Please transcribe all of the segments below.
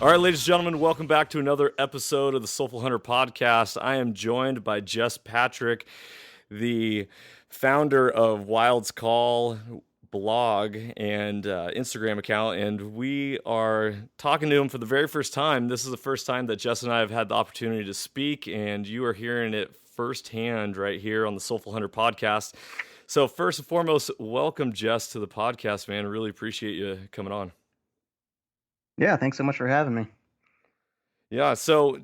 All right, ladies and gentlemen, welcome back to another episode of the Soulful Hunter podcast. I am joined by Jess Patrick, the founder of Wild's Call blog and Instagram account, and we are talking to him for the very first time. This is the first time that Jess and I have had the opportunity to speak, and you are hearing it firsthand right here on the Soulful Hunter podcast. So first and foremost, welcome, Jess, to the podcast, man. Really appreciate you coming on. Yeah, thanks so much for having me. Yeah, so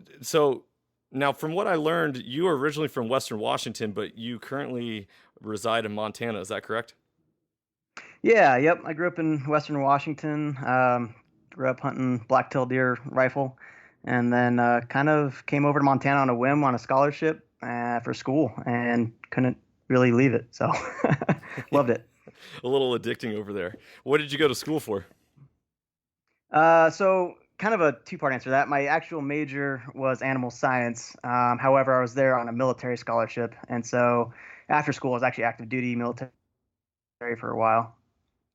now from what I learned, you are originally from Western Washington, but you currently reside in Montana. Is that correct? Yeah, yep. I grew up in Western Washington. Grew up hunting blacktail deer rifle, and then kind of came over to Montana on a whim on a scholarship for school, and couldn't really leave it. So loved it. A little addicting over there. What did you go to school for? So kind of a two-part answer to that. My actual major was animal science. However, I was there on a military scholarship, and so after school, I was actually active duty military for a while.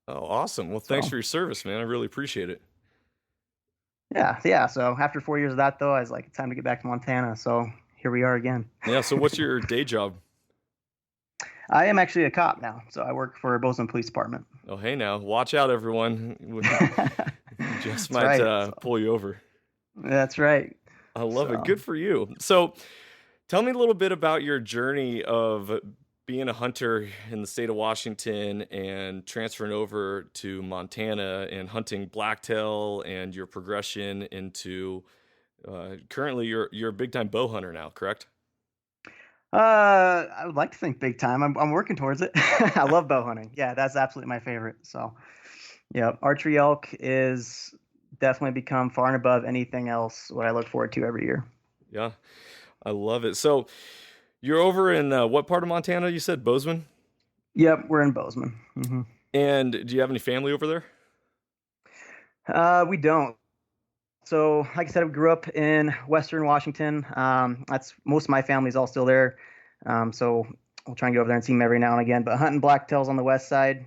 Oh, awesome. Well, thanks So for your service, man. I really appreciate it. yeah. So after 4 years of that, though, I was like, it's time to get back to Montana. So here we are again. Yeah, so what's your day job? I am actually a cop now, so I work for Bozeman Police Department. Oh, hey now, watch out, everyone. Jess That's might right. So, pull you over. that's right. I love it. So, Good for you. So, tell me a little bit about your journey of being a hunter in the state of Washington and transferring over to Montana and hunting blacktail and your progression into currently you're a big time bow hunter now, correct? I would like to think big time. I'm working towards it. I love bow hunting. Yeah, that's absolutely my favorite. So, yeah, archery elk is definitely become far and above anything else what I look forward to every year. Yeah, I love it. So, you're over in what part of Montana? You said Bozeman? Yep, we're in Bozeman. And do you have any family over there? We don't. So, like I said, we grew up in Western Washington. That's most of my family's all still there. So we'll try and go over there and see them every now and again. But hunting blacktails on the west side,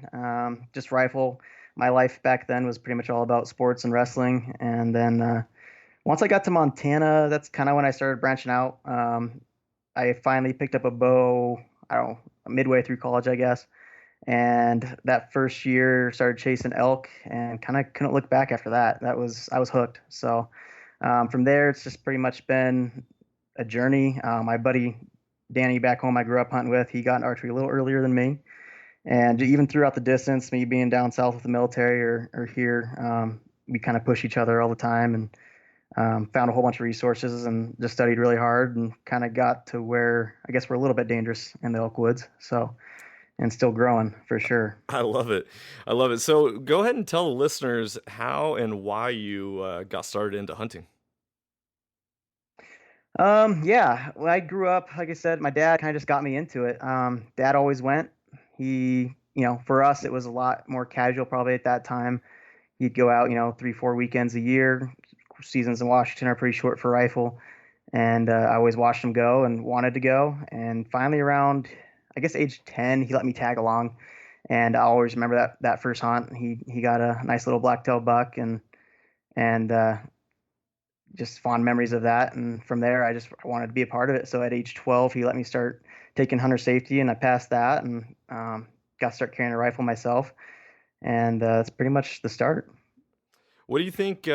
just rifle. My life back then was pretty much all about sports and wrestling. And then once I got to Montana, that's kind of when I started branching out. I finally picked up a bow, I don't know, midway through college, I guess. And that first year started chasing elk and kind of couldn't look back after that. I was hooked. So from there, it's just pretty much been a journey. My buddy Danny back home I grew up hunting with, he got into archery a little earlier than me. And even throughout the distance, me being down south with the military or here, we kind of push each other all the time and found a whole bunch of resources and just studied really hard and kind of got to where I guess we're a little bit dangerous in the elk woods. So and still growing for sure. I love it. I love it. So, go ahead and tell the listeners how and why you got started into hunting. Yeah, well, I grew up, like I said, my dad kind of just got me into it. Dad always went. For us, it was a lot more casual probably at that time. He'd go out, 3, 4 weekends a year. Seasons in Washington are pretty short for rifle. And I always watched him go and wanted to go. And finally, around, I guess, age 10, he let me tag along. And I always remember that first hunt. He got a nice little blacktail buck and just fond memories of that. And from there, I wanted to be a part of it. So at age 12, he let me start taking hunter safety, and I passed that and got to start carrying a rifle myself. And that's pretty much the start. What do you think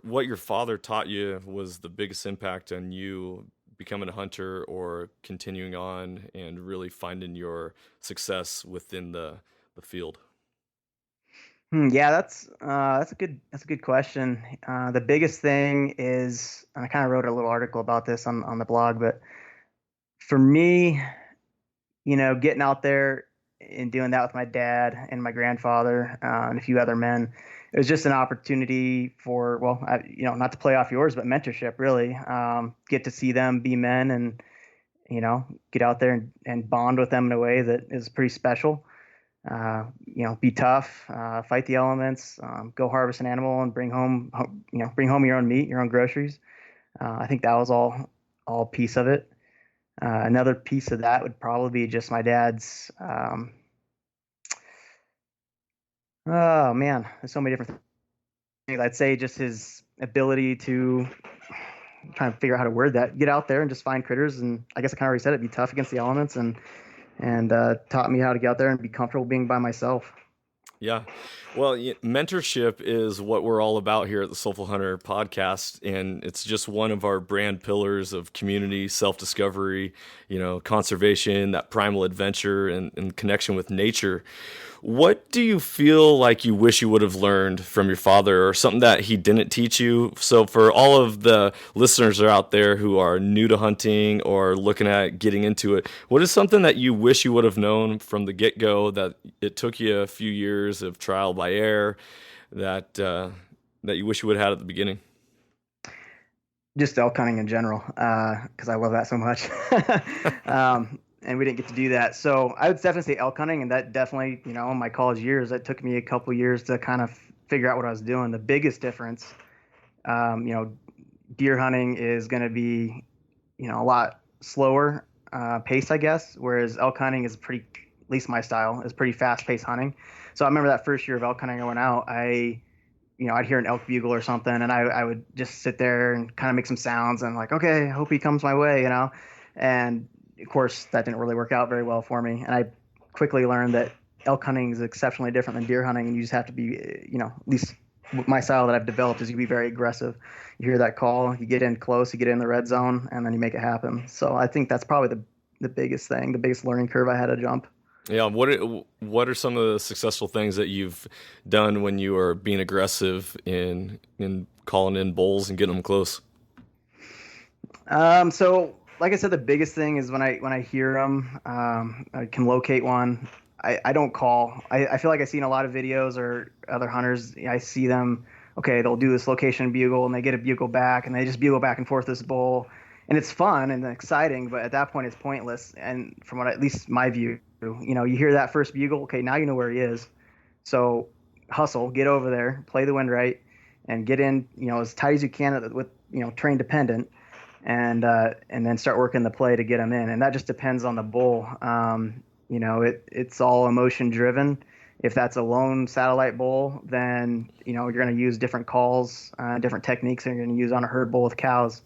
what your father taught you was the biggest impact on you becoming a hunter or continuing on and really finding your success within the field? Yeah, that's a good question. The biggest thing is, and I kind of wrote a little article about this on the blog, but for me, getting out there and doing that with my dad and my grandfather and a few other men, it was just an opportunity for, well, not to play off yours, but mentorship, really. Get to see them be men and, get out there and bond with them in a way that is pretty special. Be tough, fight the elements, go harvest an animal and bring home your own meat, your own groceries. I think that was all piece of it. Another piece of that would probably be just my dad's. Oh man, there's so many different things. I'd say just ability to trying to figure out how to word that. Get out there and just find critters, and I guess I kind of already said it. Be tough against the elements, and taught me how to get out there and be comfortable being by myself. Yeah. Well, mentorship is what we're all about here at the Soulful Hunter podcast. And it's just one of our brand pillars of community, self-discovery, conservation, that primal adventure and connection with nature. What do you feel like you wish you would have learned from your father, or something that he didn't teach you? So for all of the listeners that are out there who are new to hunting or looking at getting into it, what is something that you wish you would have known from the get-go that it took you a few years of trial by error that you wish you would have had at the beginning? Just elk hunting in general, because I love that so much. And we didn't get to do that. So I would definitely say elk hunting, and that definitely, in my college years, that took me a couple years to kind of figure out what I was doing. The biggest difference, deer hunting is going to be, a lot slower pace, I guess, whereas elk hunting is pretty, at least my style, is pretty fast-paced hunting. So I remember that first year of elk hunting I went out, I'd hear an elk bugle or something, and I would just sit there and kind of make some sounds and like, okay, I hope he comes my way, And of course, that didn't really work out very well for me. And I quickly learned that elk hunting is exceptionally different than deer hunting, and you just have to be, at least my style that I've developed is you be very aggressive. You hear that call, you get in close, you get in the red zone, and then you make it happen. So I think that's probably the biggest thing, the biggest learning curve I had to jump. Yeah, what are some of the successful things that you've done when you are being aggressive in calling in bulls and getting them close? So like I said, the biggest thing is when I hear them, I can locate one. I don't call. I feel like I've seen a lot of videos or other hunters. I see them. Okay, they'll do this location bugle and they get a bugle back and they just bugle back and forth this bull, and it's fun and exciting. But at that point, it's pointless. And from what at least my view, you hear that first bugle. Okay, now you know where he is. So hustle, get over there, play the wind right, and get in. As tight as you can with terrain dependent, and then start working the play to get them in. And that just depends on the bull. It's all emotion driven. If that's a lone satellite bull, then you're going to use different calls, different techniques that you're going to use on a herd bull with cows.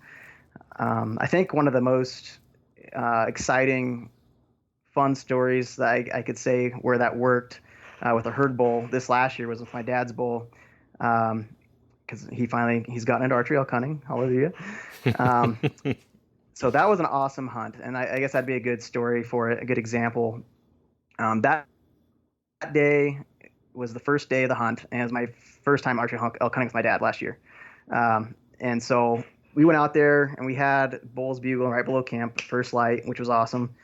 I think one of the most exciting, fun stories that I could say where that worked with a herd bull this last year was with my dad's bull. Because he's gotten into archery elk hunting. Hallelujah. So that was an awesome hunt, and I guess that'd be a good story for it, a good example. That day was the first day of the hunt, and it was my first time archery elk hunting with my dad last year. And so we went out there, and we had bulls bugling right below camp, first light, which was awesome.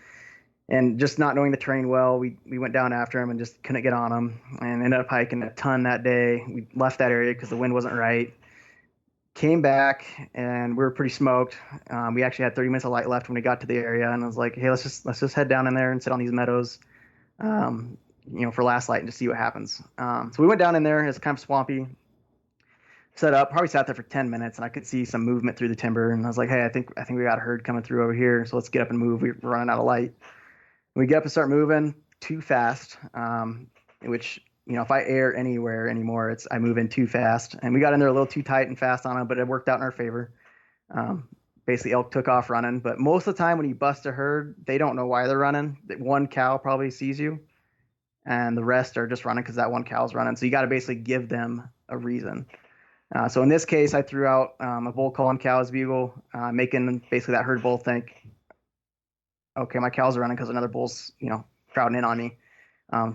And just not knowing the terrain well, we went down after him and just couldn't get on him, and ended up hiking a ton that day. We left that area because the wind wasn't right. Came back and we were pretty smoked. We actually had 30 minutes of light left when we got to the area, and I was like, hey, let's just head down in there and sit on these meadows, for last light and just see what happens. So we went down in there. It's kind of swampy. Set up, probably sat there for 10 minutes, and I could see some movement through the timber. And I was like, hey, I think we got a herd coming through over here, so let's get up and move. We're running out of light. We get up and start moving too fast, which, if I err anywhere anymore, I move in too fast. And we got in there a little too tight and fast on them, but it worked out in our favor. Basically, elk took off running. But most of the time when you bust a herd, they don't know why they're running. One cow probably sees you, and the rest are just running because that one cow's running. So you got to basically give them a reason. So in this case, I threw out a bull calling cow's bugle, making basically that herd bull think, okay, my cows are running because another bull's, crowding in on me.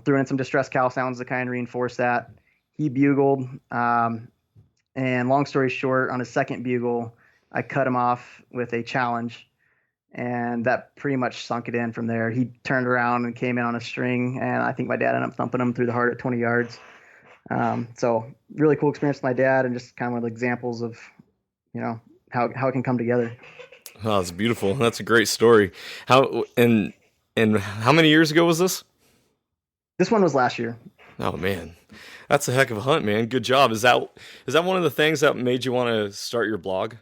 Threw in some distress cow sounds to kind of reinforce that. He bugled, and long story short, on his second bugle, I cut him off with a challenge, and that pretty much sunk it in from there. He turned around and came in on a string, and I think my dad ended up thumping him through the heart at 20 yards. So really cool experience with my dad, and just kind of one of the examples of, how it can come together. Oh, that's beautiful. That's a great story. How and how many years ago was this? This one was last year. Oh man, that's a heck of a hunt, man. Good job. Is that one of the things that made you want to start your blog?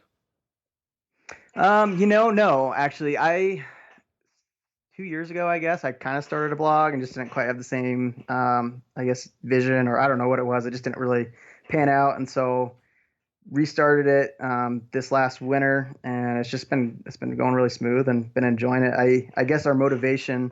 No, actually, 2 years ago, I guess, I kind of started a blog and just didn't quite have the same, I guess, vision, or I don't know what it was. It just didn't really pan out. And so restarted it this last winter, and it's been going really smooth and been enjoying it. I guess our motivation,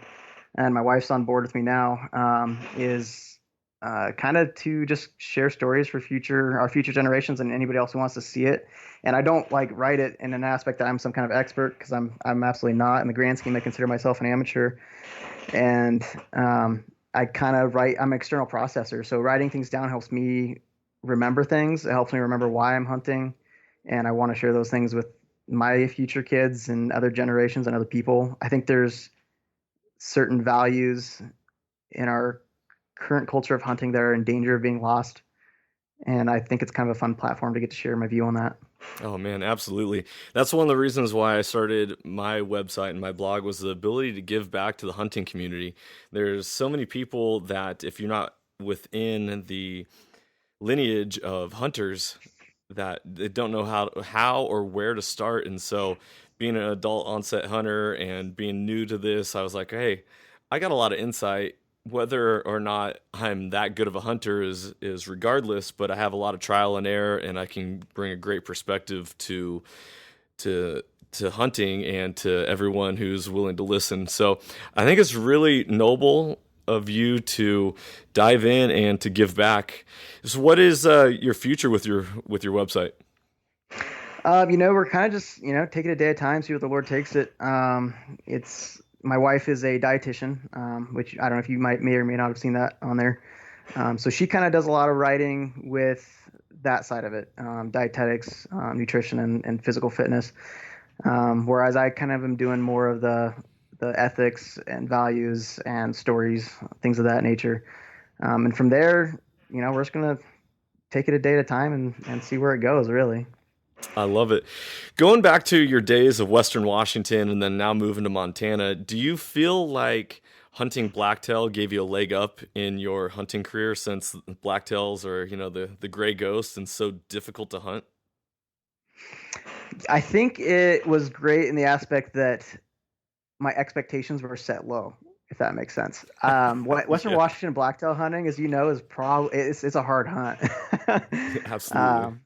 and my wife's on board with me now, is kind of to just share stories for our future generations and anybody else who wants to see it. And I don't like write it in an aspect that I'm some kind of expert, because I'm absolutely not. In the grand scheme, I consider myself an amateur. And I kind of write. I'm an external processor, so writing things down helps me remember things. It helps me remember why I'm hunting, and I want to share those things with my future kids and other generations and other people. I think there's certain values in our current culture of hunting that are in danger of being lost, and I think it's kind of a fun platform to get to share my view on that. Oh man, absolutely. That's one of the reasons why I started my website and my blog was the ability to give back to the hunting community. There's so many people that if you're not within the lineage of hunters that they don't know how or where to start. And so being an adult onset hunter and being new to this, I was like, hey, I got a lot of insight. Whether or not I'm that good of a hunter is regardless, but I have a lot of trial and error, and I can bring a great perspective to to hunting and to everyone who's willing to listen. So I think it's really noble of you to dive in and to give back. So what is your future with your website? We're kind of just, taking it a day at a time, see what the Lord takes it. It's My wife is a dietitian, which I don't know if you may or may not have seen that on there. So she kind of does a lot of writing with that side of it, dietetics, nutrition, and physical fitness. Whereas I kind of am doing more of the ethics and values and stories, things of that nature. And from there, we're just gonna take it a day at a time and see where it goes, really. I love it. Going back to your days of Western Washington and then now moving to Montana, do you feel like hunting blacktail gave you a leg up in your hunting career since blacktails are, the gray ghost and so difficult to hunt? I think it was great in the aspect that my expectations were set low, if that makes sense. Western Yeah, Washington blacktail hunting, as you know, is probably it's a hard hunt. absolutely. um,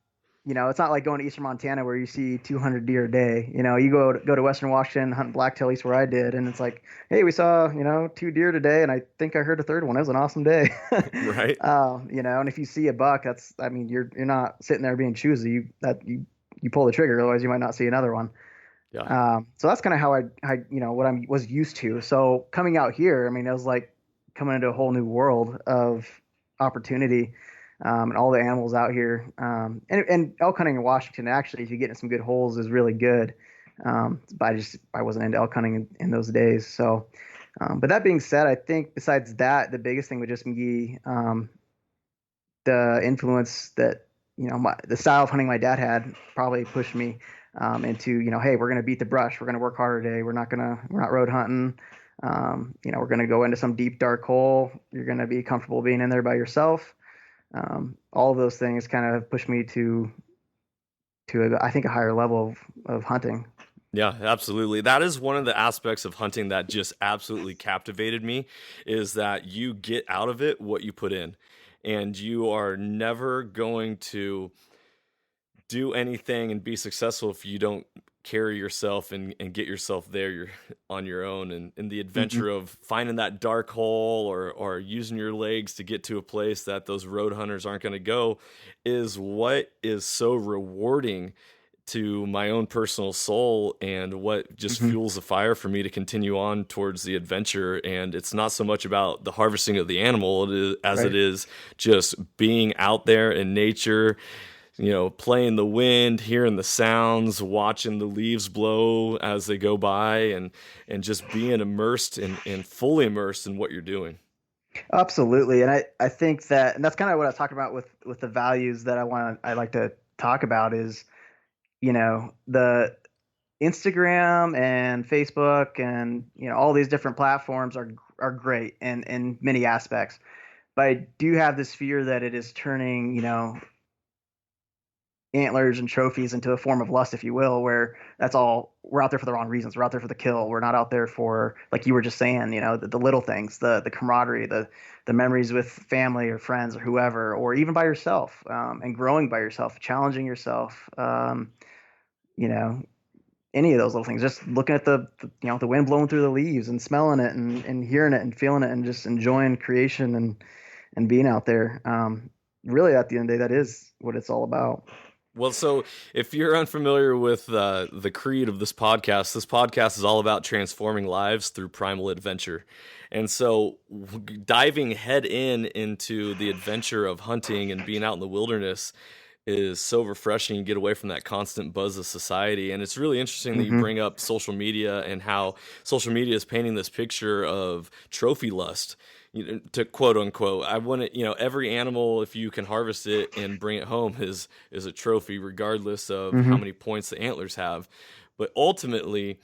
it's not like going to Eastern Montana where you see 200 deer a day. You go to Western Washington, hunt blacktail, at least where I did, and it's like, hey, we saw 2 deer today, and I think I heard a third one. It was an awesome day. Right? And if you see a buck, I mean, you're not sitting there being choosy. You pull the trigger, otherwise you might not see another one. Yeah. So that's kind of how what I was used to. So coming out here, I mean, it was like coming into a whole new world of opportunity, and all the animals out here. And elk hunting in Washington, actually, if you get in some good holes, is really good. But I wasn't into elk hunting in those days. So, but that being said, I think besides that, the biggest thing would just be the influence that the style of hunting my dad had probably pushed me into hey, we're gonna beat the brush, we're gonna work harder today, we're not road hunting, we're gonna go into some deep dark hole, you're gonna be comfortable being in there by yourself. All of those things kind of pushed me to I think a higher level of hunting. Yeah, absolutely. That is one of the aspects of hunting that just absolutely captivated me is that you get out of it what you put in. And you are never going to do anything and be successful if you don't carry yourself and get yourself there you're on your own and the Hmm. adventure of finding that dark hole or using your legs to get to a place that those road hunters aren't going to go is what is so rewarding to my own personal soul and what just Hmm. fuels the fire for me to continue on towards the adventure. And it's not so much about the harvesting of the animal as it Right. is just being out there in nature, playing the wind, hearing the sounds, watching the leaves blow as they go by, and just being immersed and fully immersed in what you're doing. Absolutely. And I think that, and that's kind of what I was talking about with the values that I like to talk about is, the Instagram and Facebook and all these different platforms are great in many aspects, but I do have this fear that it is turning antlers and trophies into a form of lust, if you will, where that's all we're out there for the wrong reasons. We're out there for the kill. We're not out there for, like you were just saying, the little things, the camaraderie, the memories with family or friends or whoever, or even by yourself, and growing by yourself, challenging yourself, you know, any of those little things, just looking at the wind blowing through the leaves and smelling it and hearing it and feeling it and just enjoying creation and being out there. Really at the end of the day, that is what it's all about. Well, so if you're unfamiliar with the creed of this podcast is all about transforming lives through primal adventure. And so diving head into the adventure of hunting and being out in the wilderness is so refreshing. You get away from that constant buzz of society. And it's really interesting that you bring up social media and how social media is painting this picture of trophy lust. To quote unquote, I want to, every animal, if you can harvest it and bring it home, is a trophy, regardless of how many points the antlers have. But ultimately,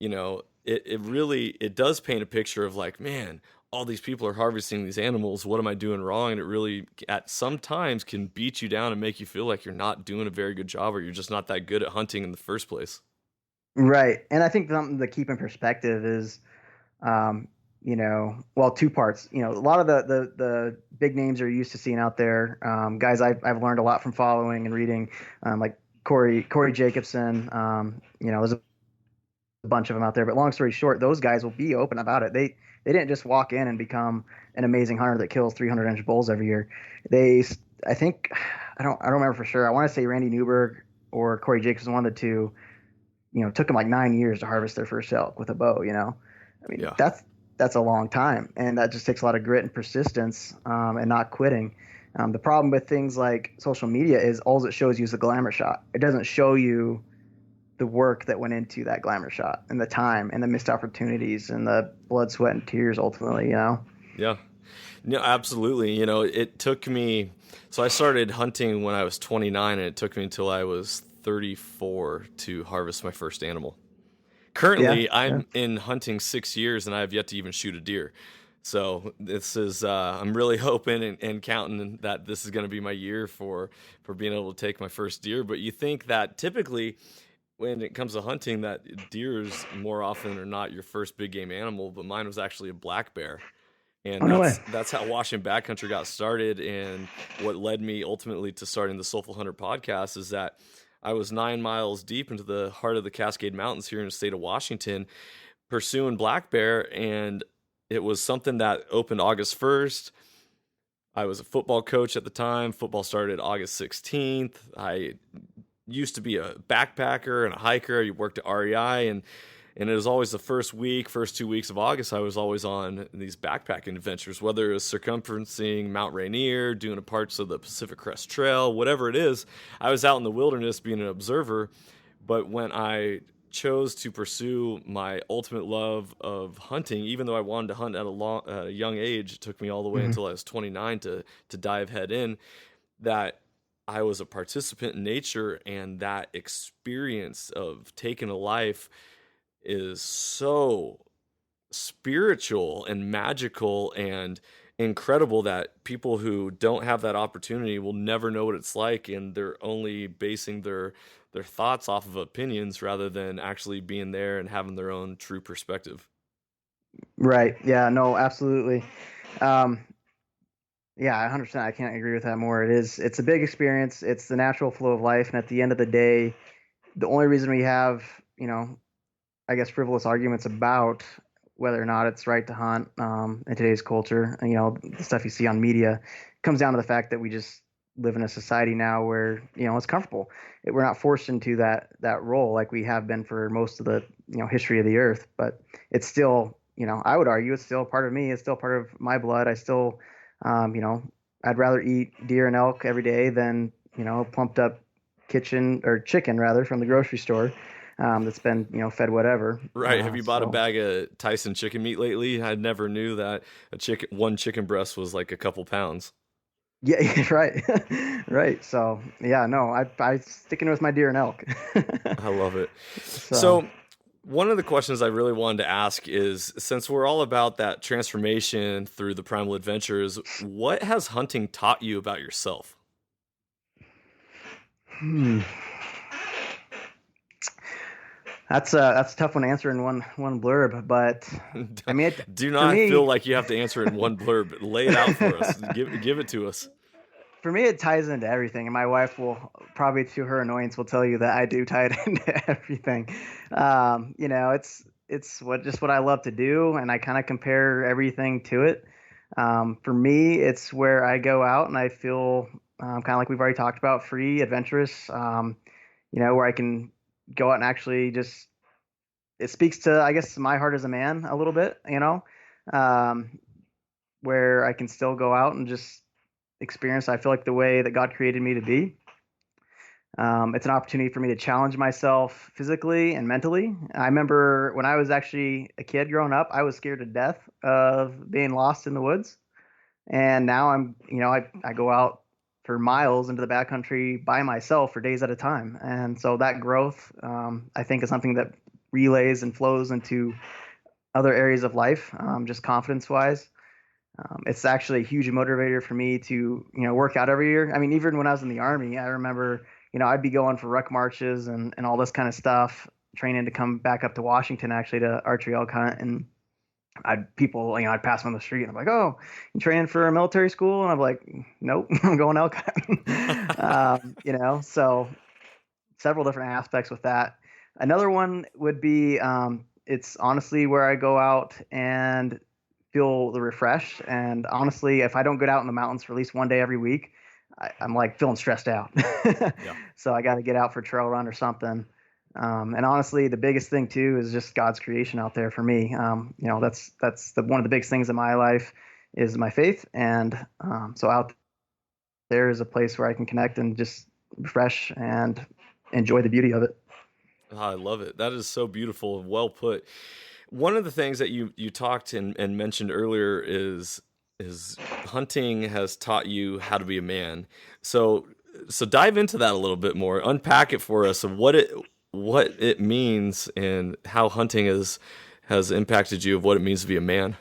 it does paint a picture of like, man, all these people are harvesting these animals. What am I doing wrong? And it really, at some times, can beat you down and make you feel like you're not doing a very good job, or you're just not that good at hunting in the first place. Right. And I think something to keep in perspective is, well, two parts. A lot of the big names are used to seeing out there. Guys I've learned a lot from following and reading, like Corey Jacobson. There's a bunch of them out there. But long story short, those guys will be open about it. They didn't just walk in and become an amazing hunter that kills 300-inch bulls every year. I think, I don't remember for sure. I want to say Randy Newberg or Corey Jacobson, one of the two. Took them like 9 years to harvest their first elk with a bow. I mean, Yeah. That's a long time, and that just takes a lot of grit and persistence, and not quitting. The problem with things like social media is all it shows you is the glamour shot. It doesn't show you the work that went into that glamour shot, and the time and the missed opportunities and the blood, sweat, and tears ultimately. Yeah. No, absolutely. It took me, so I started hunting when I was 29, and it took me until I was 34 to harvest my first animal. Currently, I'm in hunting 6 years, and I have yet to even shoot a deer. So this is, I'm really hoping and counting that this is going to be my year for being able to take my first deer. But you think that typically when it comes to hunting, that deer is more often than not your first big game animal, but mine was actually a black bear. And No way. that's how Washington Backcountry got started, and what led me ultimately to starting the Soulful Hunter podcast is that I was 9 miles deep into the heart of the Cascade Mountains here in the state of Washington pursuing black bear, and it was something that opened August 1st. I was a football coach at the time. Football started August 16th. I used to be a backpacker and a hiker. I worked at REI, and it was always the first 2 weeks of August, I was always on these backpacking adventures, whether it was circumferencing Mount Rainier, doing parts of the Pacific Crest Trail, whatever it is. I was out in the wilderness being an observer. But when I chose to pursue my ultimate love of hunting, even though I wanted to hunt at a young age, it took me all the way until I was 29 to dive head in, that I was a participant in nature, and that experience of taking a life is so spiritual and magical and incredible that people who don't have that opportunity will never know what it's like, and they're only basing their thoughts off of opinions rather than actually being there and having their own true perspective. Right. Yeah. No. Absolutely. Yeah, 100%. I can't agree with that more. It's a big experience. It's the natural flow of life. And at the end of the day, the only reason we have, I guess, frivolous arguments about whether or not it's right to hunt, in today's culture, and, the stuff you see on media, comes down to the fact that we just live in a society now where, it's comfortable. We're not forced into that role like we have been for most of the, history of the earth. But it's still, I would argue it's still part of me. It's still part of my blood. I still, I'd rather eat deer and elk every day than, pumped up chicken rather from the grocery store, that's been, fed whatever. Right. Have you bought a bag of Tyson chicken meat lately? I never knew that one chicken breast was like a couple pounds. Yeah, right. Right. So yeah, no, I sticking with my deer and elk. I love it. So one of the questions I really wanted to ask is, since we're all about that transformation through the primal adventures, what has hunting taught you about yourself? Hmm. That's a tough one to answer in one blurb, but I mean, Do for not feel me, like you have to answer it in one blurb. Lay it out for us. Give it to us. for me, it ties into everything, and my wife will probably, to her annoyance, will tell you that I do tie it into everything. It's what I love to do, and I kind of compare everything to it. For me, it's where I go out and I feel kind of like we've already talked about, free, adventurous. Where I can go out and actually just it speaks to, I guess, my heart as a man a little bit. Um, where I can still go out and just experience, I feel like, the way that God created me to be. It's an opportunity for me to challenge myself physically and mentally. I remember when I was actually a kid growing up, I was scared to death of being lost in the woods. And now I go out for miles into the backcountry by myself for days at a time. And so that growth, I think, is something that relays and flows into other areas of life, just confidence wise. It's actually a huge motivator for me to, work out every year. I mean, even when I was in the army, I remember, I'd be going for ruck marches and all this kind of stuff, training to come back up to Washington actually to archery elk hunt. And I'd pass them on the street and I'm like, oh, you training for a military school? And I'm like, nope, I'm going elk hunting. So several different aspects with that. Another one would be, it's honestly where I go out and feel the refresh. And honestly, if I don't get out in the mountains for at least one day every week, I'm like feeling stressed out. Yeah. So I got to get out for a trail run or something. And honestly, the biggest thing too is just God's creation out there for me. That's one of the biggest things in my life is my faith, and so out there is a place where I can connect and just refresh and enjoy the beauty of it. Oh, I love it. That is so beautiful and well put. One of the things that you talked and mentioned earlier is hunting has taught you how to be a man. So dive into that a little bit more. Unpack it for us of what it means and how hunting has impacted you of what it means to be a man.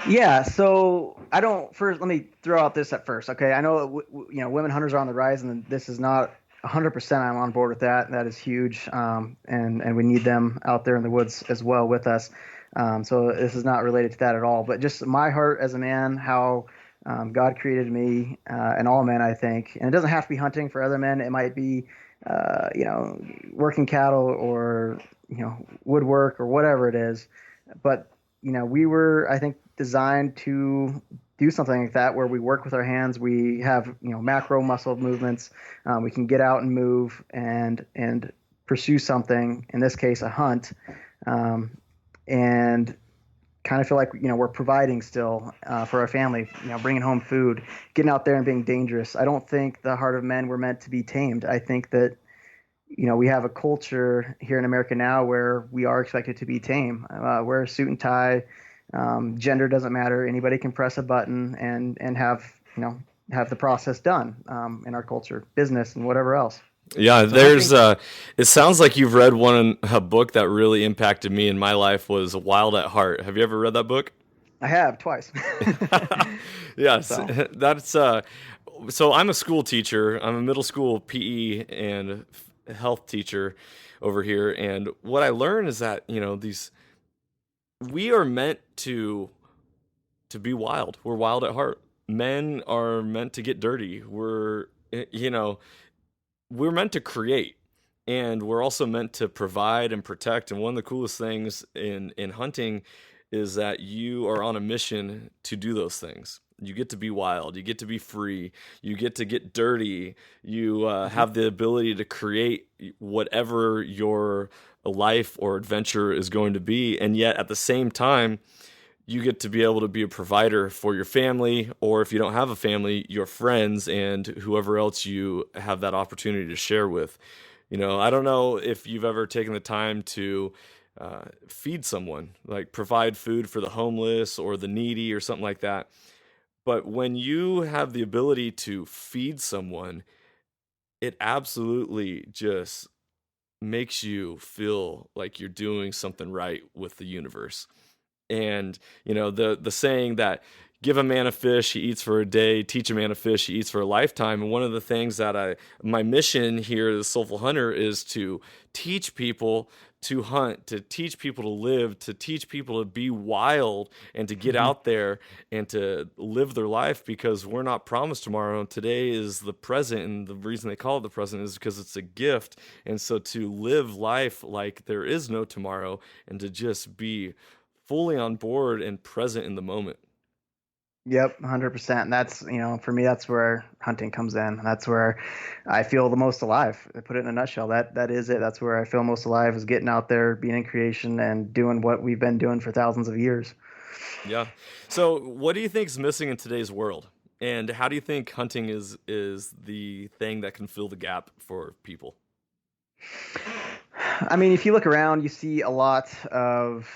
Yeah, so I don't. First, let me throw out this at first, okay? I know women hunters are on the rise, and this is not 100%. I'm on board with that. That is huge, and we need them out there in the woods as well with us. So this is not related to that at all. But just my heart as a man, how God created me, and all men, I think. And it doesn't have to be hunting for other men. It might be, working cattle or woodwork or whatever it is. But we were, I think, designed to do something like that where we work with our hands. We have macro muscle movements. We can get out and move and pursue something. In this case, a hunt, and kind of feel like we're providing still for our family. Bringing home food, getting out there and being dangerous. I don't think the heart of men were meant to be tamed. I think that we have a culture here in America now where we are expected to be tame. Wear a suit and tie. Gender doesn't matter. Anybody can press a button and have the process done in our culture, business and whatever else. Yeah, So hunting, it sounds like you've read a book that really impacted me in my life was Wild at Heart. Have you ever read that book? I have twice. Yes, So that's so I'm a school teacher. I'm a middle school PE and health teacher over here, and what I learned is that, these we are meant to be wild. We're wild at heart. Men are meant to get dirty. We're meant to create, and we're also meant to provide and protect. And one of the coolest things in hunting is that you are on a mission to do those things. You get to be wild. You get to be free. You get to get dirty. You have the ability to create whatever your life or adventure is going to be. And yet, at the same time, you get to be able to be a provider for your family, or if you don't have a family, your friends and whoever else you have that opportunity to share with. I don't know if you've ever taken the time to feed someone, like provide food for the homeless or the needy or something like that. But when you have the ability to feed someone, it absolutely just makes you feel like you're doing something right with the universe. And the saying that give a man a fish, he eats for a day. Teach a man a fish, he eats for a lifetime. And one of the things that my mission here as a Soulful Hunter is to teach people to hunt, to teach people to live, to teach people to be wild and to get Mhm. out there and to live their life, because we're not promised tomorrow. And today is the present. And the reason they call it the present is because it's a gift. And so to live life like there is no tomorrow and to just be fully on board and present in the moment. Yep, 100%. And that's, for me, that's where hunting comes in. That's where I feel the most alive. I put it in a nutshell. That is it. That's where I feel most alive, is getting out there, being in creation, and doing what we've been doing for thousands of years. Yeah. So, what do you think is missing in today's world? And how do you think hunting is the thing that can fill the gap for people? I mean, if you look around, you see a lot of,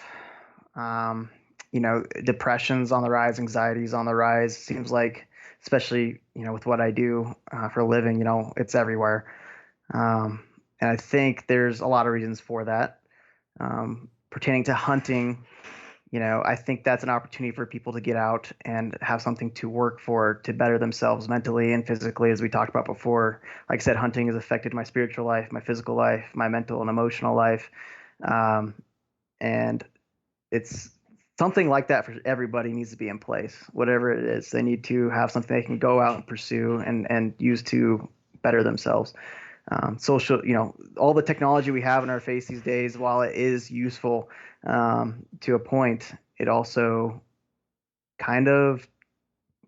depressions on the rise, anxieties on the rise. Seems like, especially, with what I do for a living, it's everywhere. And I think there's a lot of reasons for that. Pertaining to hunting, I think that's an opportunity for people to get out and have something to work for, to better themselves mentally and physically, as we talked about before. Like I said, hunting has affected my spiritual life, my physical life, my mental and emotional life. Um, and it's something like that for everybody needs to be in place. Whatever it is, they need to have something they can go out and pursue and use to better themselves. Social, all the technology we have in our face these days, while it is useful to a point, it also kind of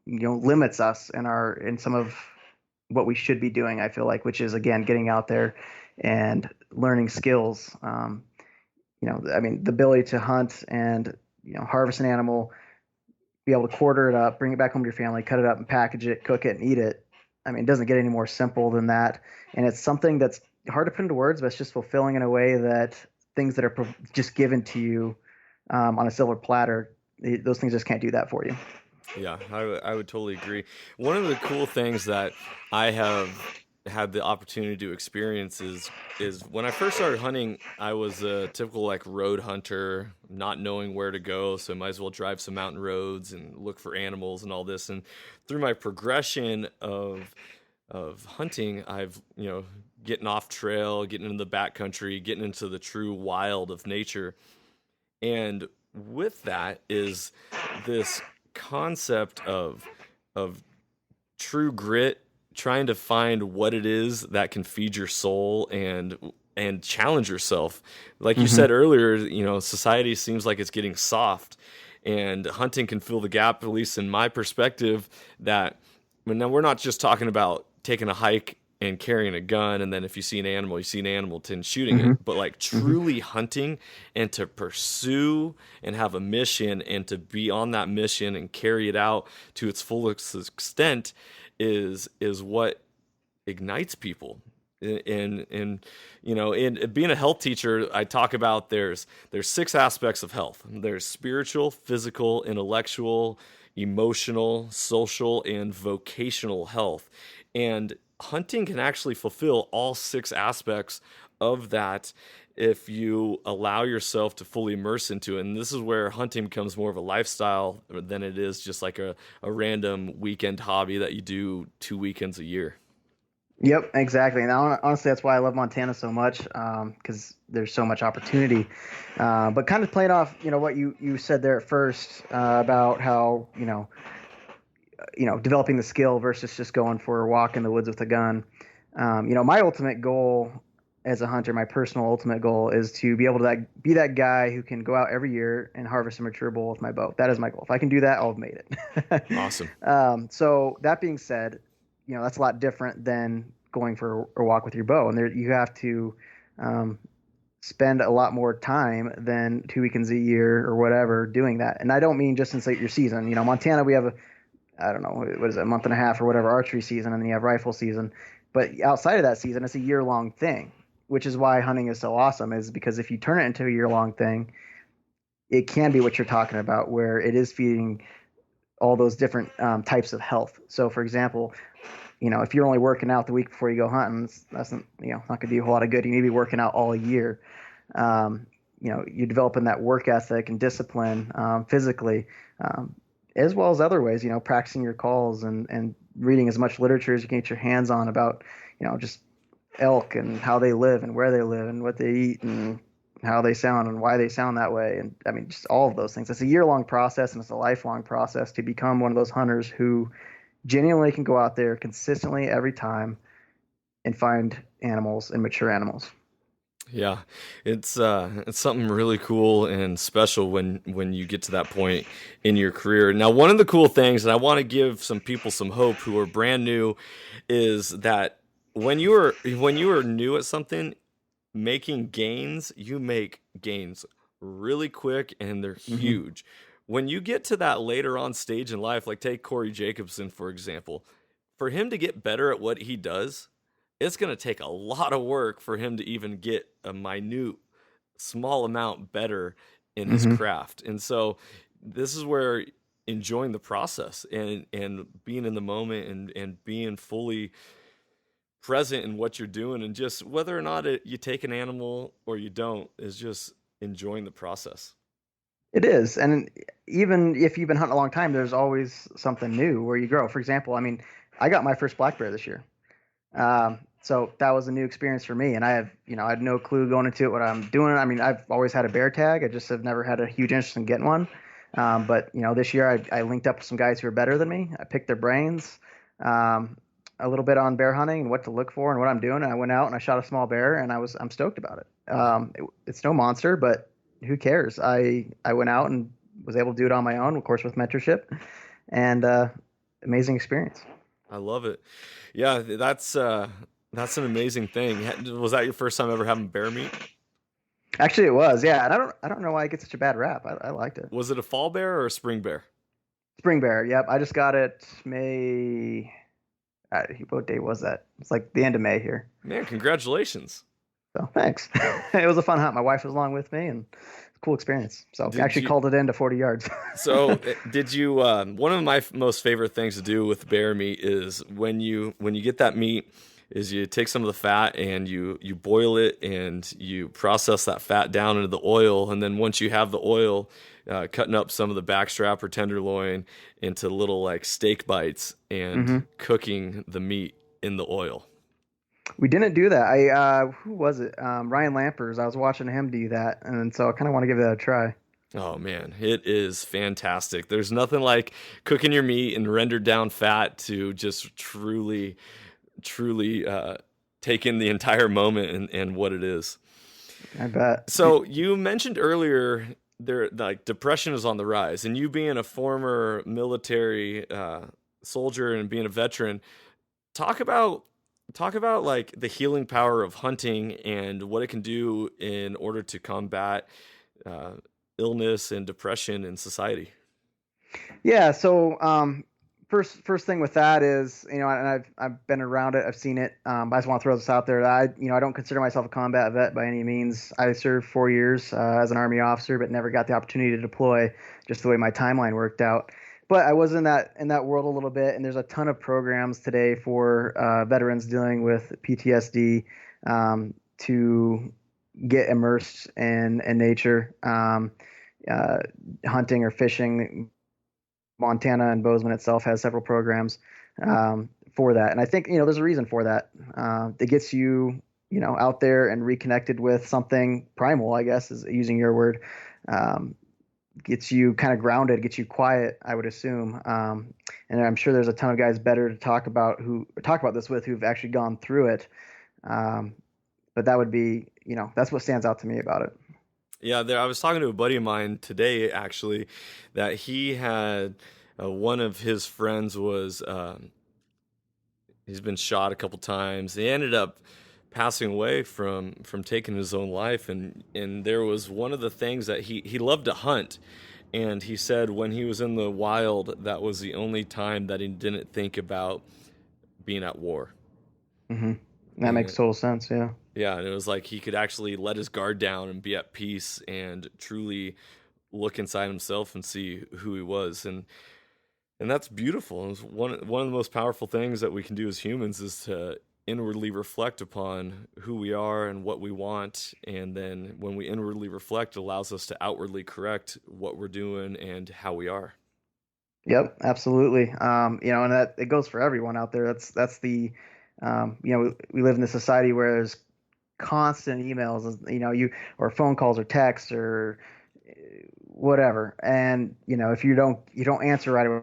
limits us in some of what we should be doing. I feel like, which is, again, getting out there and learning skills. I mean, the ability to hunt and harvest an animal, be able to quarter it up, bring it back home to your family, cut it up and package it, cook it, and eat it. I mean, it doesn't get any more simple than that. And it's something that's hard to put into words, but it's just fulfilling in a way that things that are just given to you on a silver platter, those things just can't do that for you. Yeah, I would totally agree. One of the cool things that I have had the opportunity to experience is when I first started hunting, I was a typical like road hunter, not knowing where to go, so I might as well drive some mountain roads and look for animals and all this. And through my progression of hunting, I've getting off trail, getting into the backcountry, getting into the true wild of nature, and with that is this concept of true grit, trying to find what it is that can feed your soul and challenge yourself. Like you Mm-hmm. said earlier, society seems like it's getting soft, and hunting can fill the gap, at least in my perspective. That, now we're not just talking about taking a hike and carrying a gun, and then if you see an animal, you see an animal, and shooting Mm-hmm. it, but like Mm-hmm. truly hunting and to pursue and have a mission and to be on that mission and carry it out to its fullest extent is what ignites people. And in being a health teacher, I talk about there's 6 aspects of health. There's spiritual, physical, intellectual, emotional, social, and vocational health. And hunting can actually fulfill all 6 aspects of that if you allow yourself to fully immerse into it. And this is where hunting becomes more of a lifestyle than it is just like a random weekend hobby that you do 2 weekends a year. Yep, exactly. And honestly, that's why I love Montana so much, because there's so much opportunity. But kind of playing off, what you said there at first about how developing the skill versus just going for a walk in the woods with a gun. My ultimate goal as a hunter, my personal ultimate goal, is to be able to be that guy who can go out every year and harvest a mature bull with my bow. That is my goal. If I can do that, I'll have made it. Awesome. So that being said, that's a lot different than going for a walk with your bow, and there you have to spend a lot more time than 2 weekends a year or whatever doing that. And I don't mean just in your season. Montana, we have I don't know, what is it, a month and a half or whatever archery season, and then you have rifle season. But outside of that season, it's a year-long thing, which is why hunting is so awesome, is because if you turn it into a year-long thing, it can be what you're talking about, where it is feeding all those different types of health. So, for example, if you're only working out the week before you go hunting, that's not going to do you a whole lot of good. You need to be working out all year. You're developing that work ethic and discipline physically. as well as other ways, practicing your calls and reading as much literature as you can get your hands on about, just elk and how they live and where they live and what they eat and how they sound and why they sound that way. And I mean, just all of those things. It's a year-long process and it's a lifelong process to become one of those hunters who genuinely can go out there consistently every time and find animals and mature animals. Yeah, it's something really cool and special when you get to that point in your career. Now, one of the cool things, and I want to give some people some hope who are brand new, is that when you are new at something, making gains, you make gains really quick and they're Hmm. huge. When you get to that later on stage in life, like take Corey Jacobson for example, for him to get better at what he does, it's going to take a lot of work for him to even get a minute, small amount better in his Hmm. craft. And so this is where enjoying the process and being in the moment and being fully present in what you're doing and just whether or not you take an animal or you don't is just enjoying the process. It is. And even if you've been hunting a long time, there's always something new where you grow. For example, I mean, I got my first black bear this year. So that was a new experience for me. And I had no clue going into it what I'm doing. I mean, I've always had a bear tag. I just have never had a huge interest in getting one. But this year I linked up with some guys who are better than me. I picked their brains, um, a little bit on bear hunting and what to look for and what I'm doing. And I went out and I shot a small bear and I'm stoked about it. It's no monster, but who cares? I went out and was able to do it on my own, of course, with mentorship, and amazing experience. I love it. Yeah, that's an amazing thing. Was that your first time ever having bear meat? Actually, it was, yeah. And I don't know why it gets such a bad rap. I liked it. Was it a fall bear or a spring bear? Spring Bear, yep. I just got it May. What day was that? It's like the end of May here. Man, congratulations. So thanks. It was a fun hunt. My wife was along with me, and it's a cool experience. So I Did actually you called it in to 40 yards. did you one of my most favorite things to do with bear meat is when you get that meat is you take some of the fat and you boil it and you process that fat down into the oil, and then once you have the oil, cutting up some of the backstrap or tenderloin into little like steak bites and Hmm. cooking the meat in the oil. We didn't do that. Who was it? Ryan Lampers. I was watching him do that, and so I kind of want to give that a try. Oh man, it is fantastic. There's nothing like cooking your meat and rendered down fat to just truly take in the entire moment and what it is. I bet. So you mentioned earlier there like depression is on the rise, and you being a former military soldier and being a veteran, talk about talk about like the healing power of hunting and what it can do in order to combat uh, illness and depression in society. Yeah. So first thing with that is, and I've been around it, I've seen it. But I just want to throw this out there that I don't consider myself a combat vet by any means. I served 4 years as an Army officer, but never got the opportunity to deploy, just the way my timeline worked out. But I was in that world a little bit, and there's a ton of programs today for veterans dealing with PTSD, to get immersed in nature, uh, hunting or fishing. Montana and Bozeman itself has several programs for that, and I think there's a reason for that. It gets you out there and reconnected with something primal, I guess, is using your word. Um, Gets you kind of grounded, gets you quiet, I would assume. And I'm sure there's a ton of guys better to talk about this with who've actually gone through it. Um, but that would be, that's what stands out to me about it. Yeah, I was talking to a buddy of mine today actually that he had one of his friends was he's been shot a couple times. He ended up passing away from taking his own life, and there was one of the things that he loved to hunt, and he said when he was in the wild that was the only time that he didn't think about being at war. Hmm. That makes And total sense. Yeah. yeah, and it was like he could actually let his guard down and be at peace and truly look inside himself and see who he was. And that's beautiful. It's one of the most powerful things that we can do as humans is to inwardly reflect upon who we are and what we want, and then when we inwardly reflect, it allows us to outwardly correct what we're doing and how we are. Yep, absolutely. And that it goes for everyone out there. That's the, we live in a society where there's constant emails, or phone calls or texts or whatever. And if you don't answer right away,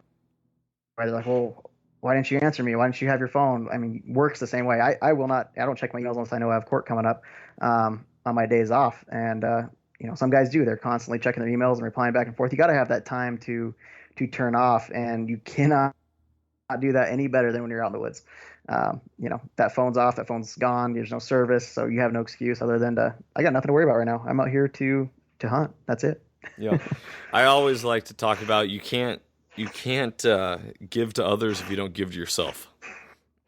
they're like, well, why didn't you answer me? Why didn't you have your phone? I mean, works the same way. I will not. I don't check my emails unless I know I have court coming up on my days off. And some guys do. They're constantly checking their emails and replying back and forth. You got to have that time to turn off, and you cannot do that any better than when you're out in the woods. That phone's off, that phone's gone. There's no service, so you have no excuse other than I got nothing to worry about right now. I'm out here to hunt. That's it. Yeah. I always like to talk about you can't give to others if you don't give to yourself.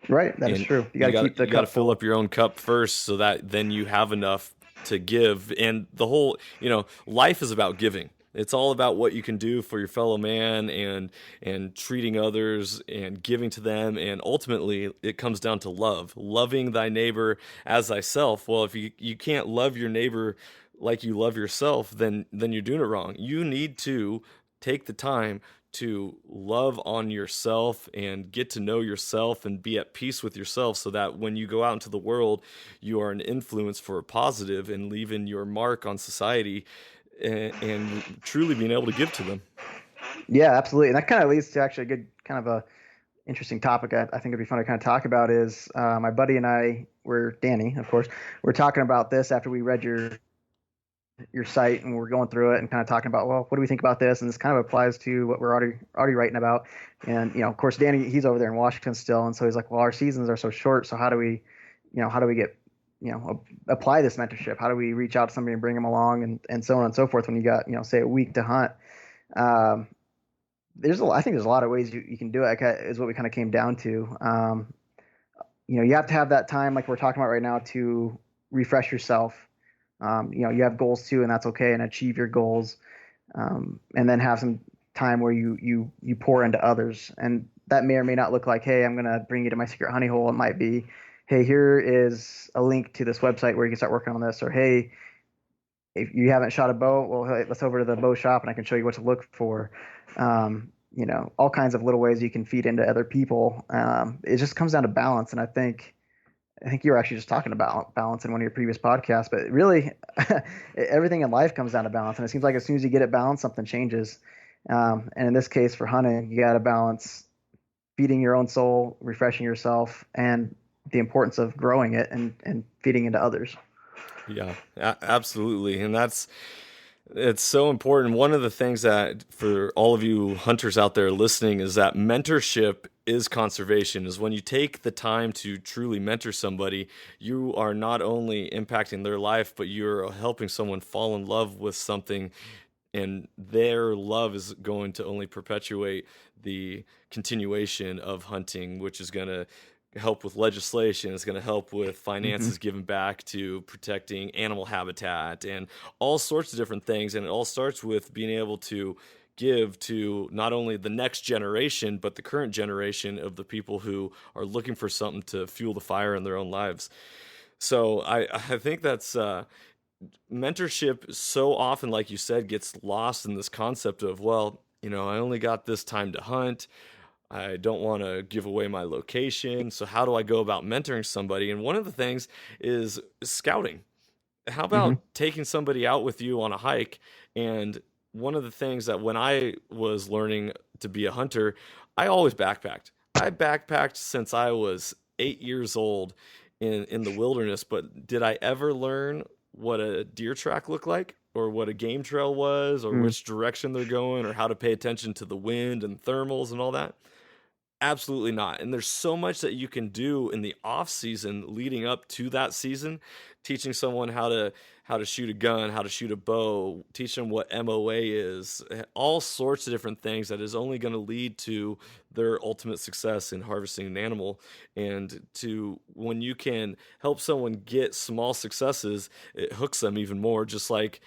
Right, that is And true. You got to keep the you got to cup fill full. up your own cup first so that then you have enough to give. And the whole, life is about giving. It's all about what you can do for your fellow man and treating others and giving to them, and ultimately it comes down to love. Loving thy neighbor as thyself. Well, if you can't love your neighbor like you love yourself, then you're doing it wrong. You need to take the time to love on yourself and get to know yourself and be at peace with yourself so that when you go out into the world, you are an influence for a positive and leaving your mark on society and truly being able to give to them. Yeah, absolutely. And that kind of leads to actually a good kind of a interesting topic I think it'd be fun to kind of talk about is my buddy and I, we're Danny, of course, we're talking about this after we read your site and we're going through it and kind of talking about, well, what do we think about this? And this kind of applies to what we're already writing about. And of course, Danny, he's over there in Washington still, and so he's like, well, our seasons are so short, so how do we get apply this mentorship? How do we reach out to somebody and bring them along, and so on and so forth when you got say a week to hunt? Um, I think there's a lot of ways you can do it. Is what we kind of came down to. You have to have that time, like we're talking about right now, to refresh yourself. You have goals too, and that's okay, and achieve your goals, and then have some time where you pour into others, and that may or may not look like, hey, I'm gonna bring you to my secret honey hole. It might be, hey, here is a link to this website where you can start working on this, or hey, if you haven't shot a bow, well, hey, let's over to the bow shop and I can show you what to look for. All kinds of little ways you can feed into other people. It just comes down to balance, and I think you were actually just talking about balance in one of your previous podcasts, but really everything in life comes down to balance. And it seems like as soon as you get it balanced, something changes. And in this case for hunting, you got to balance feeding your own soul, refreshing yourself, and the importance of growing it and feeding into others. Yeah, absolutely. And it's so important. One of the things that for all of you hunters out there listening is that mentorship is conservation. Is when you take the time to truly mentor somebody, you are not only impacting their life, but you're helping someone fall in love with something, and their love is going to only perpetuate the continuation of hunting, which is going to help with legislation. It's going to help with Hmm. finances given back to protecting animal habitat and all sorts of different things. And it all starts with being able to give to not only the next generation, but the current generation of the people who are looking for something to fuel the fire in their own lives. So I think that's mentorship so often, like you said, gets lost in this concept of, well, I only got this time to hunt. I don't want to give away my location. So how do I go about mentoring somebody? And one of the things is scouting. How Hmm. about taking somebody out with you on a hike? And one of the things that when I was learning to be a hunter, I always backpacked. I backpacked since I was 8 years old in the wilderness, but did I ever learn what a deer track looked like? Or what a game trail was, or which direction they're going, or how to pay attention to the wind and thermals and all that? Absolutely not. And there's so much that you can do in the off season leading up to that season, teaching someone how to shoot a gun, how to shoot a bow, teach them what MOA is, all sorts of different things that is only going to lead to their ultimate success in harvesting an animal. And to when you can help someone get small successes, it hooks them even more, just like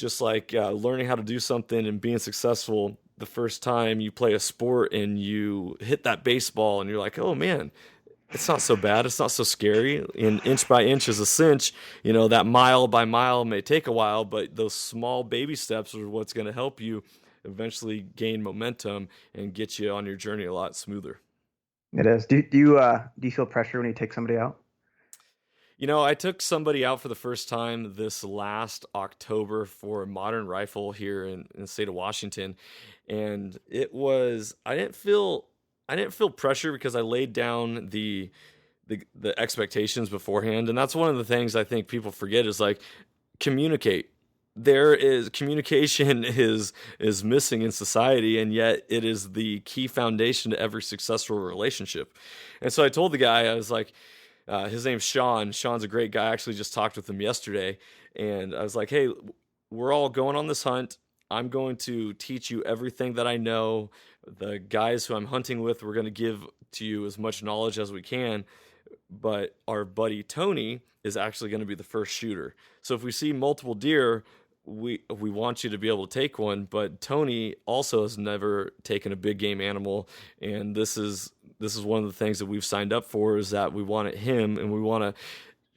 learning how to do something and being successful the first time you play a sport and you hit that baseball and you're like, oh man, it's not so bad. It's not so scary. And inch by inch is a cinch. That mile by mile may take a while, but those small baby steps are what's going to help you eventually gain momentum and get you on your journey a lot smoother. It is. Do you feel pressure when you take somebody out? I took somebody out for the first time this last October for a modern rifle here in the state of Washington, and I didn't feel pressure because I laid down the expectations beforehand, and that's one of the things I think people forget is like communicate. Communication is missing in society, and yet it is the key foundation to every successful relationship. And so I told the guy, I was like, his name's Sean. Sean's a great guy. I actually just talked with him yesterday, and I was like, hey, we're all going on this hunt. I'm going to teach you everything that I know. The guys who I'm hunting with, we're going to give to you as much knowledge as we can, but our buddy Tony is actually going to be the first shooter. So if we see multiple deer, we want you to be able to take one, but Tony also has never taken a big game animal, and this is one of the things that we've signed up for, is that we want him and we want to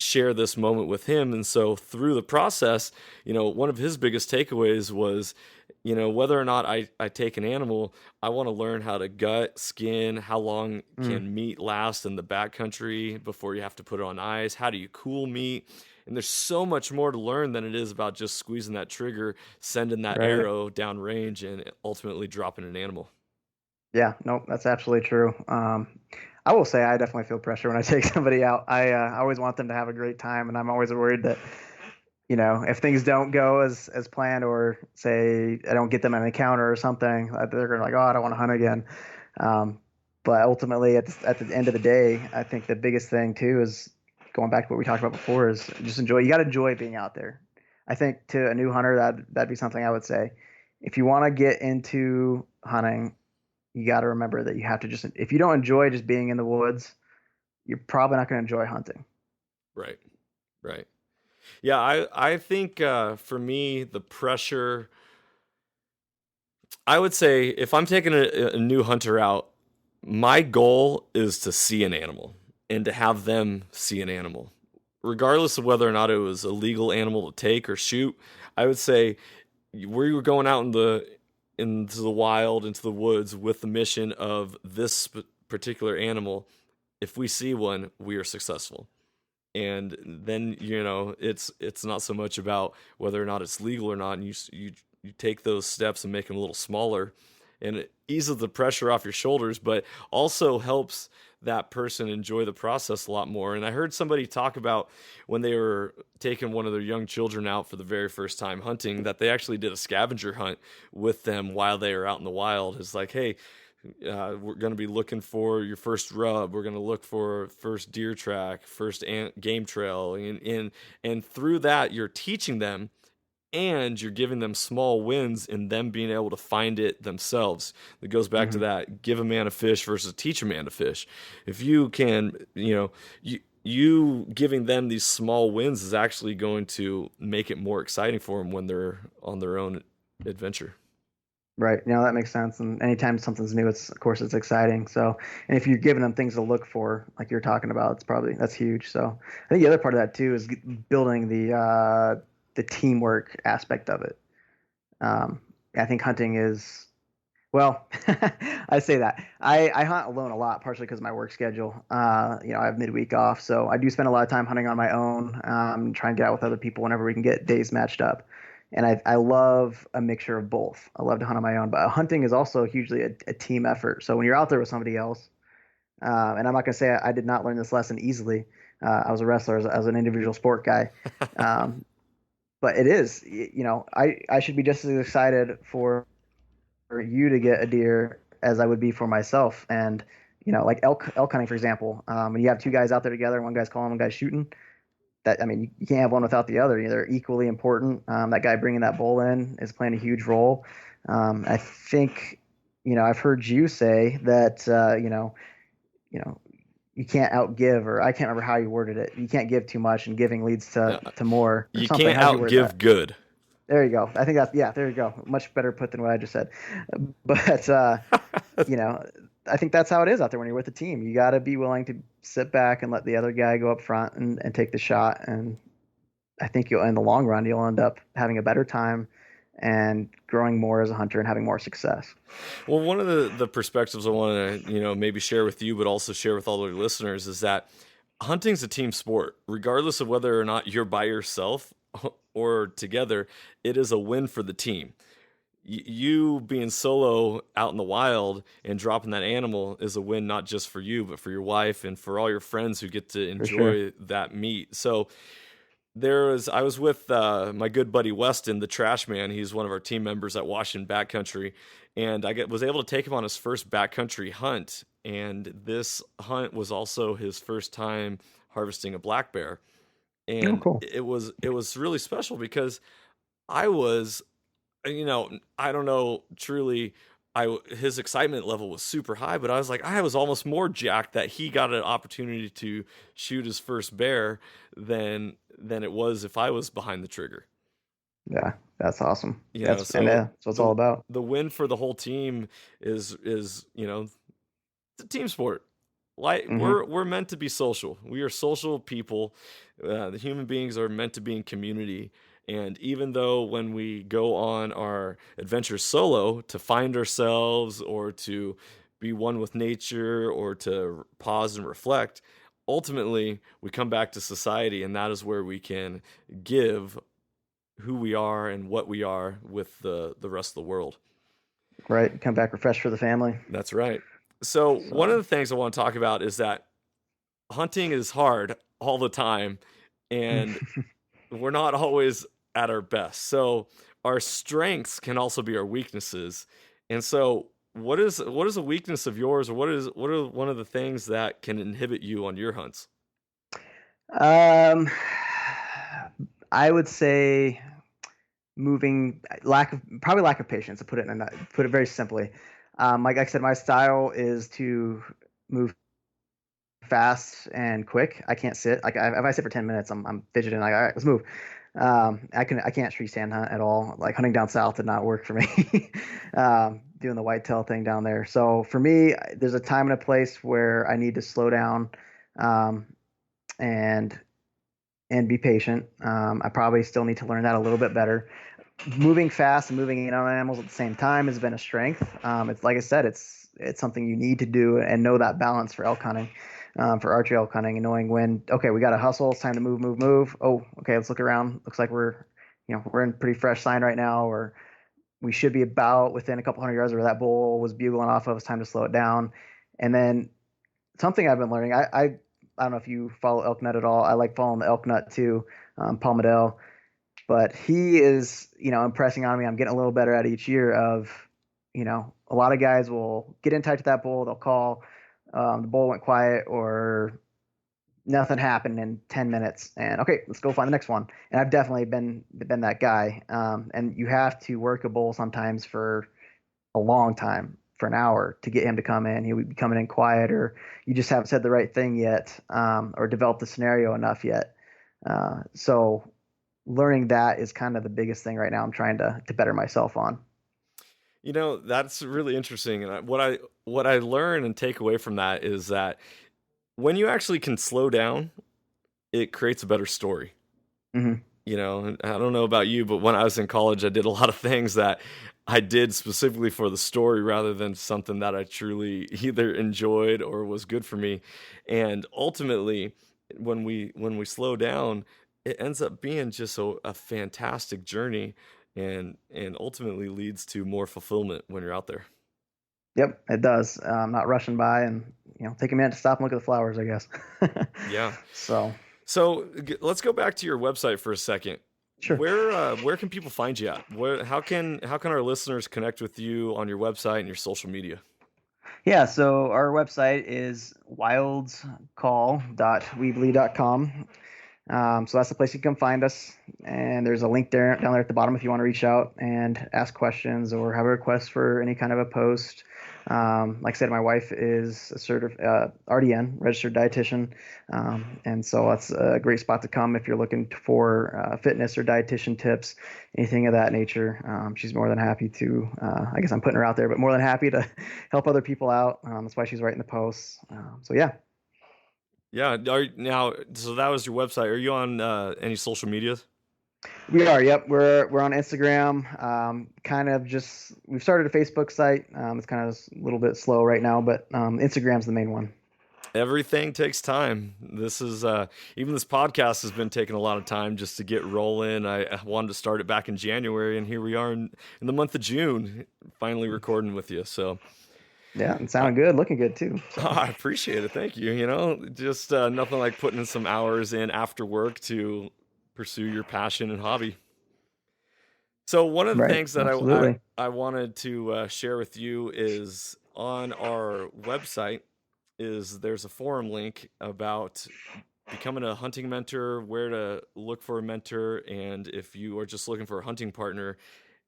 share this moment with him. And so through the process, one of his biggest takeaways was, whether or not I take an animal, I want to learn how to gut, skin, how long can meat last in the backcountry before you have to put it on ice, how do you cool meat? And there's so much more to learn than it is about just squeezing that trigger, sending that Right. arrow down range, and ultimately dropping an animal. Yeah, no, that's absolutely true. I will say I definitely feel pressure when I take somebody out. I always want them to have a great time, and I'm always worried that if things don't go as planned, or say I don't get them an encounter or something, they're gonna like, oh, I don't want to hunt again. Um, but ultimately, at the end of the day, I think the biggest thing too is going back to what we talked about before, is just enjoy. You got to enjoy being out there. I think to a new hunter, that'd be something I would say. If you want to get into hunting, you got to remember that you have to just, if you don't enjoy just being in the woods, you're probably not going to enjoy hunting. Right. Right. Yeah, I think for me, the pressure, I would say if I'm taking a new hunter out, my goal is to see an animal and to have them see an animal. Regardless of whether or not it was a legal animal to take or shoot, I would say we were going out into the wild, into the woods with the mission of this particular animal. If we see one, we are successful. And then it's not so much about whether or not it's legal or not, and you take those steps and make them a little smaller, and it eases the pressure off your shoulders, but also helps that person enjoy the process a lot more. And I heard somebody talk about when they were taking one of their young children out for the very first time hunting, that they actually did a scavenger hunt with them while they were out in the wild. It's like, hey, we're going to be looking for your first rub. We're going to look for first deer track, first game trail. And through that, you're teaching them, and you're giving them small wins in them being able to find it themselves. It goes back to Mm-hmm. that give a man a fish versus teach a man to fish. If you can, you giving them these small wins is actually going to make it more exciting for them when they're on their own adventure. Right. That makes sense. And anytime something's new, of course, it's exciting. So, and if you're giving them things to look for, like you're talking about, that's huge. So I think the other part of that too is building the teamwork aspect of it. I think hunting is, well, I say that I hunt alone a lot, partially because of my work schedule. I have midweek off, so I do spend a lot of time hunting on my own, try and get out with other people whenever we can get days matched up. And I love a mixture of both. I love to hunt on my own, but hunting is also hugely a team effort. So when you're out there with somebody else, and I'm not gonna say I did not learn this lesson easily. I was a wrestler, as an individual sport guy. Um, but it is, I should be just as excited for you to get a deer as I would be for myself. And like elk hunting, for example, when you have two guys out there together, one guy's calling, one guy's shooting. That, I mean, you can't have one without the other. They're equally important. That guy bringing that bull in is playing a huge role. I think, I've heard you say that, you know, you can't outgive, or I can't remember how you worded it. You can't give too much, and giving leads Yeah, to more, or you something. can't How'd you word that? outgive good. There you go. I think that's, yeah, there you go. Much better put than what I just said. But you know, I think that's how it is out there when you're with a team. You got to be willing to sit back and let the other guy go up front and take the shot. And I think in the long run, you'll end up having a better time and growing more as a hunter and having more success. Well, one of the perspectives I want to, maybe share with you, but also share with all the listeners is that hunting's a team sport. Regardless of whether or not you're by yourself or together, it is a win for the team. You being solo out in the wild and dropping that animal is a win not just for you, but for your wife and for all your friends who get to For sure. enjoy that meat. So I was with my good buddy Weston, the trash man. He's one of our team members at Washington Backcountry, and was able to take him on his first backcountry hunt. And this hunt was also his first time harvesting a black bear, Oh, and cool. it was really special because I was, I don't know, truly. His excitement level was super high, but I was almost more jacked that he got an opportunity to shoot his first bear than it was if I was behind the trigger. Yeah, that's awesome. So That's what it's all about. the win for the whole team is it's a team sport. Like Hmm. we're meant to be social. We are social people. The human beings are meant to be in community. And even though when we go on our adventures solo to find ourselves or to be one with nature or to pause and reflect, ultimately we come back to society, and that is where we can give who we are and what we are with the rest of the world. Right. Come back refreshed for the family. That's right. So one of So, the things I want to talk about is that hunting is hard all the time, and we're not always at our best. So our strengths can also be our weaknesses. And so what is a weakness of yours, or what are one of the things that can inhibit you on your hunts? um, I would say moving lack of patience, to put it put it very simply. Like I said, my style is to move fast and quick. I can't sit. If I sit for 10 minutes, I'm fidgeting. Like, all right, let's move. I can't tree stand hunt at all. Like hunting down south did not work for me. Doing the whitetail thing down there. So for me, there's a time and a place where I need to slow down, um, and be patient. I probably still need to learn that a little bit better. Moving fast and moving in on animals at the same time has been a strength. It's like I said, it's something you need to do and know that balance for elk hunting, for archery elk hunting, and knowing when, okay, we got to hustle. It's time to move, move, move. Oh, okay, let's look around. Looks like we're in pretty fresh sign right now, or we should be about within a couple hundred yards of where that bull was bugling off of. It's time to slow it down. And then something I've been learning. I don't know if you follow elk nut at all. I like following the elk nut too, Paul Medell, but he is, impressing on me. I'm getting a little better at each year of, a lot of guys will get in tight to that bull. They'll call, the bull went quiet, or nothing happened in 10 minutes, and okay, let's go find the next one. And I've definitely been that guy. And you have to work a bull sometimes for a long time, for an hour, to get him to come in. He would be coming in quiet, or you just haven't said the right thing yet, or developed the scenario enough yet. So learning that is kind of the biggest thing right now. I'm trying to better myself on. That's really interesting. And what I learn and take away from that is that when you actually can slow down, it creates a better story. Hmm. And I don't know about you, but when I was in college, I did a lot of things that I did specifically for the story rather than something that I truly either enjoyed or was good for me. And ultimately, when we slow down, it ends up being just a fantastic journey, and ultimately leads to more fulfillment when you're out there. Yep, it does. Not rushing by, and take a minute to stop and look at the flowers, I guess. Yeah. So So let's go back to your website for a second. sure. Where can people find you at? How can our listeners connect with you on your website and your social media? Yeah, so our website is wildscall.weebly.com. So that's the place you can find us. And there's a link there down there at the bottom if you want to reach out and ask questions or have a request for any kind of a post. Like I said, my wife is a RDN, registered dietitian. And so that's a great spot to come if you're looking for fitness or dietitian tips, anything of that nature. She's more than happy to, I guess I'm putting her out there, but more than happy to help other people out. That's why she's writing the posts. So yeah. Yeah. So that was your website. Are you on any social media? We are. Yep. We're on Instagram. Kind of just we've started a Facebook site. It's kind of a little bit slow right now, but Instagram's the main one. Everything takes time. This is even this podcast has been taking a lot of time just to get rolling. I wanted to start it back in January, and here we are in the month of June, finally recording with you. So Yeah, and sounding good, looking good too. So I appreciate it. Thank you. You know, just nothing like putting in some hours in after work to pursue your passion and hobby. So one of the right, things that absolutely. I wanted to share with you is on our website is there's a forum link about becoming a hunting mentor, where to look for a mentor, and if you are just looking for a hunting partner.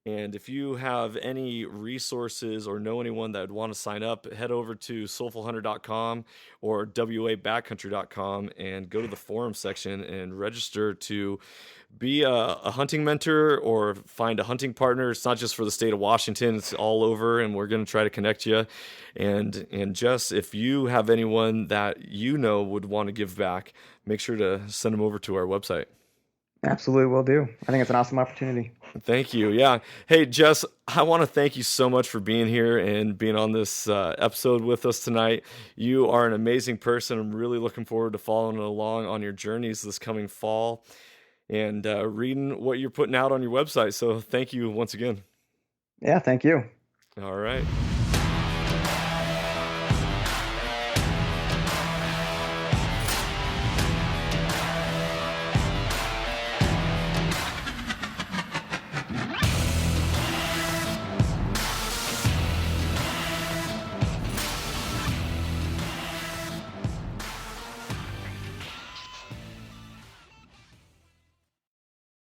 And if you have any resources or know anyone that would want to sign up, head over to soulfulhunter.com or wabackcountry.com and go to the forum section and register to be a hunting mentor or find a hunting partner. It's not just for the state of Washington; it's all over, and we're going to try to connect you. And Jess, if you have anyone that you know would want to give back, make sure to send them over to our website. Absolutely will do. I think it's an awesome opportunity. Thank you. Yeah. Hey, Jess, I want to thank you so much for being here and being on this episode with us tonight. You are an amazing person. I'm really looking forward to following along on your journeys this coming fall and reading what you're putting out on your website. So thank you once again. Yeah, thank you. All right.